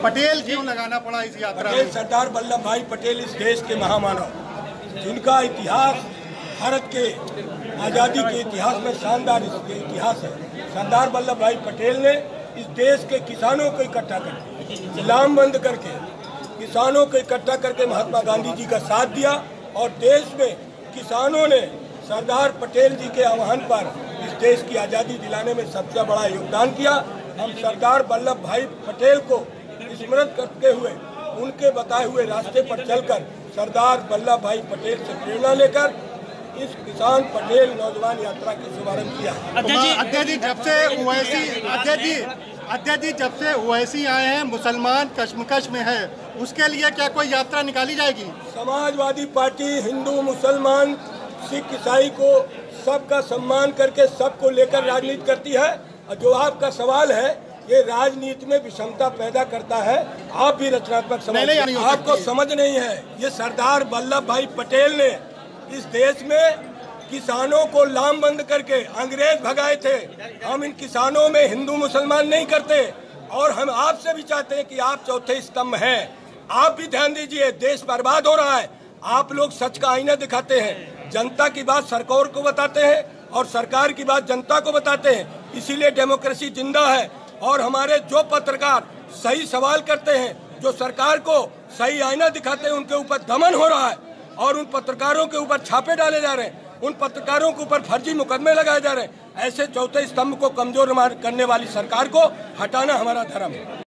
पटेल क्यों लगाना पड़ा इस यात्रा में? सरदार वल्लभ भाई पटेल इस देश के महामानव, जिनका इतिहास भारत के आज़ादी के इतिहास में शानदार इतिहास है। सरदार वल्लभ भाई पटेल ने इस देश के किसानों को इकट्ठा करके, लामबंद करके, किसानों को इकट्ठा करके महात्मा गांधी जी का साथ दिया और देश में किसानों ने सरदार पटेल जी के आह्वान पर इस देश की आज़ादी दिलाने में सबसे बड़ा योगदान किया। हम सरदार वल्लभ भाई पटेल को स्मृत करते हुए उनके बताए हुए रास्ते पर चलकर सरदार वल्लभ भाई पटेल से प्रेरणा लेकर इस किसान पटेल नौजवान यात्रा का शुभारंभ किया। अध्यक्ष जी, जब से ओवैसी आए हैं, मुसलमान कश्मकश में है, उसके लिए क्या कोई यात्रा निकाली जाएगी? समाजवादी पार्टी हिंदू मुसलमान सिख ईसाई को सबका सम्मान करके सबको लेकर राजनीति करती है। और जो आपका सवाल है, ये राजनीति में विषमता पैदा करता है। आप भी रचनात्मक समझ, आपको समझ नहीं है। ये सरदार वल्लभ भाई पटेल ने इस देश में किसानों को लामबंद करके अंग्रेज भगाए थे। हम इन किसानों में हिंदू मुसलमान नहीं करते और हम आपसे भी चाहते हैं कि आप चौथे स्तंभ हैं। आप भी ध्यान दीजिए, देश बर्बाद हो रहा है। आप लोग सच का आईना दिखाते हैं, जनता की बात सरकार को बताते हैं और सरकार की बात जनता को बताते हैं। इसीलिए डेमोक्रेसी जिंदा है और हमारे जो पत्रकार सही सवाल करते हैं, जो सरकार को सही आईना दिखाते हैं, उनके ऊपर दमन हो रहा है और उन पत्रकारों के ऊपर छापे डाले जा रहे हैं, उन पत्रकारों के ऊपर फर्जी मुकदमे लगाए जा रहे हैं। ऐसे चौथे स्तंभ को कमजोर करने वाली सरकार को हटाना हमारा धर्म है।